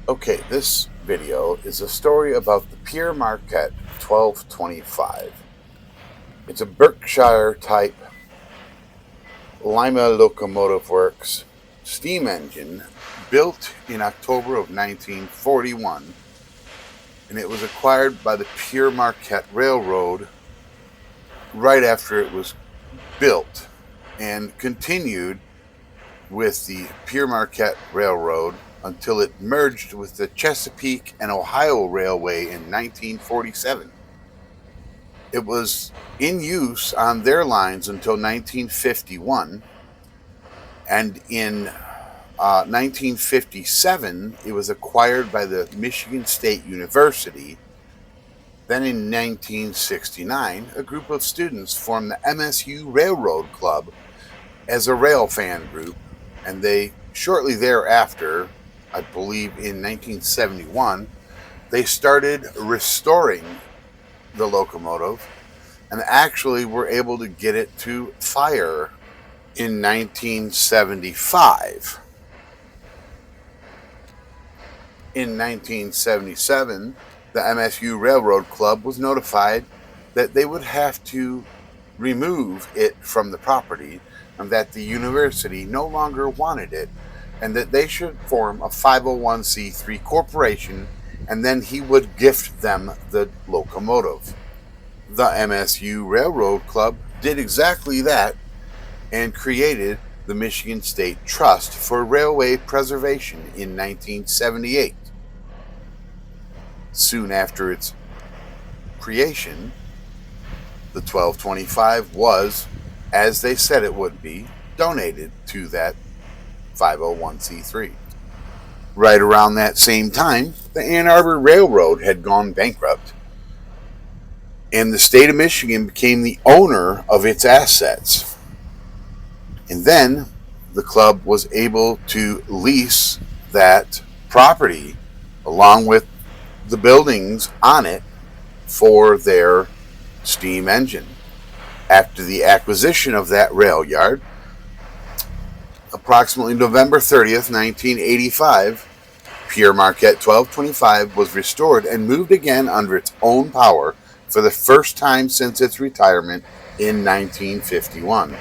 Okay, this video is a story about the Pere Marquette 1225. It's a Berkshire type Lima Locomotive Works steam engine built in October of 1941, and it was acquired by the Pere Marquette Railroad right after it was built and continued with the Pere Marquette Railroad until it merged with the Chesapeake and Ohio Railway in 1947. It was in use on their lines until 1951, and in 1957 it was acquired by the Michigan State University. Then in 1969, a group of students formed the MSU Railroad Club as a rail fan group, and they shortly thereafter, I believe in 1971, they started restoring the locomotive and actually were able to get it to fire in 1975. In 1977, the MSU Railroad Club was notified that they would have to remove it from the property and that the university no longer wanted it, and that they should form a 501c3 corporation, and then he would gift them the locomotive. The MSU Railroad Club did exactly that and created the Michigan State Trust for Railway Preservation in 1978. Soon after its creation, the 1225 was, as they said it would be, donated to that 501c3. Right around that same time, the Ann Arbor Railroad had gone bankrupt, and the state of Michigan became the owner of its assets. And then the club was able to lease that property along with the buildings on it for their steam engine. After the acquisition of that rail yard, approximately November 30th, 1985, Pere Marquette 1225 was restored and moved again under its own power for the first time since its retirement in 1951.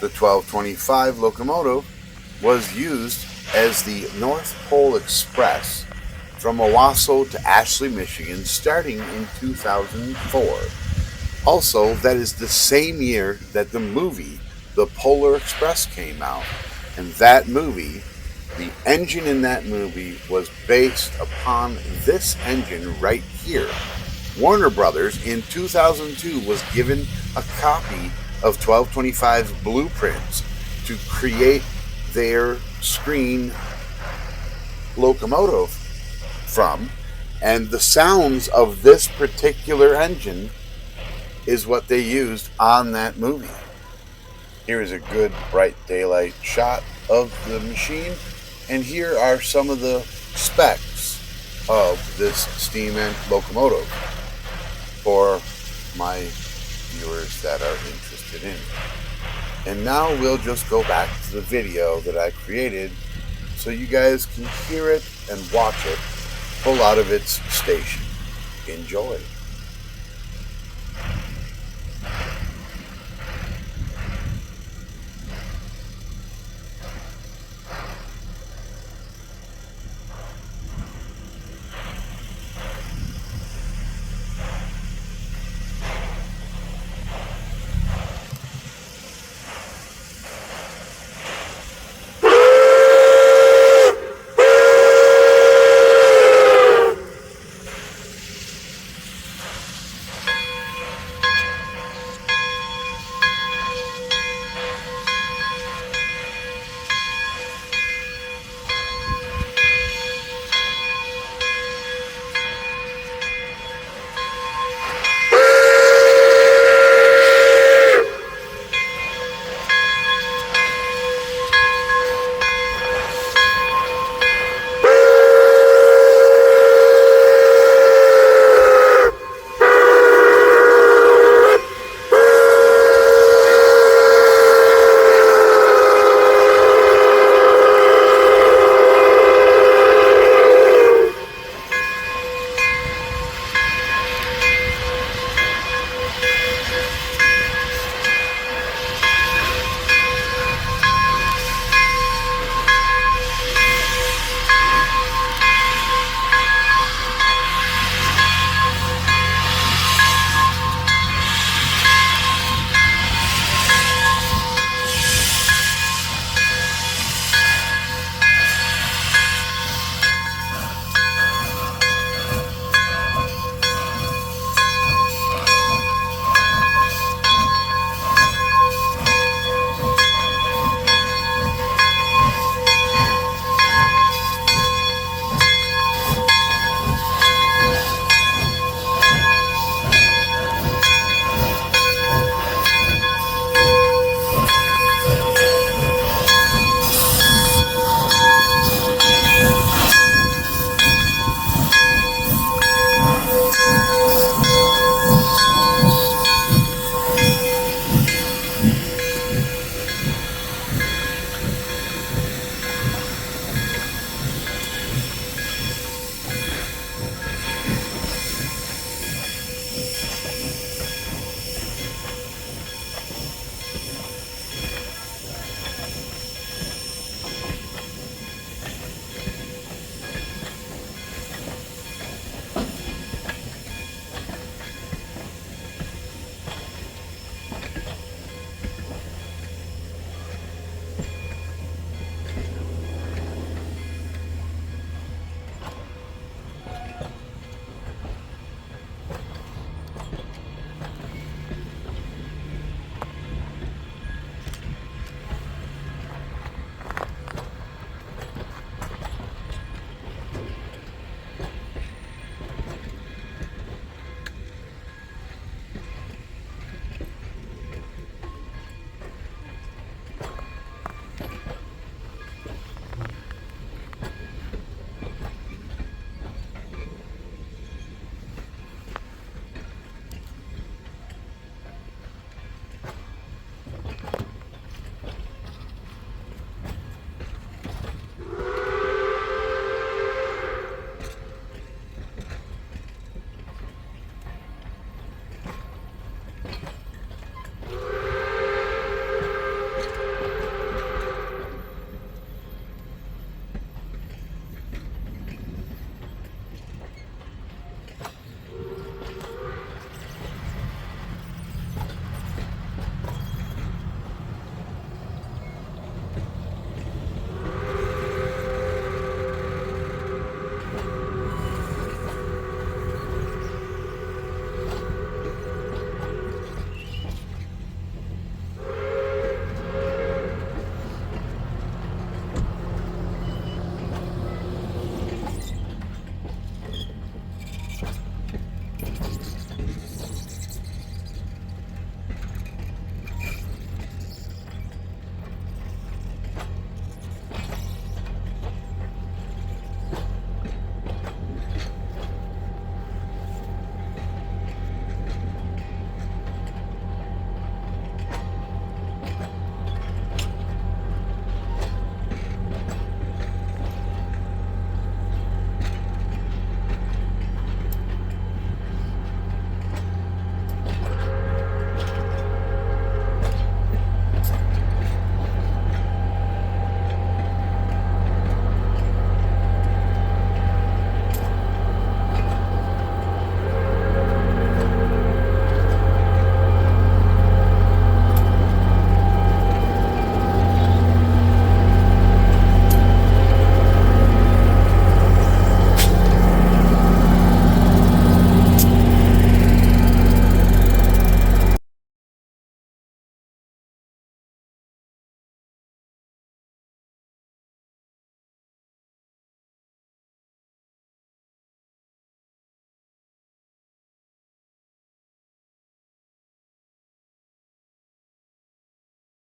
The 1225 locomotive was used as the North Pole Express from Owasso to Ashley, Michigan, starting in 2004. Also, that is the same year that the movie The Polar Express came out. And that movie, the engine in that movie was based upon this engine right here. Warner Brothers in 2002 was given a copy of 1225's blueprints to create their screen locomotive from, and the sounds of this particular engine is what they used on that movie. Here is a good bright daylight shot of the machine, and here are some of the specs of this steam locomotive for my viewers that are interested in. And now we'll just go back to the video that I created so you guys can hear it and watch it pull out of its station. Enjoy.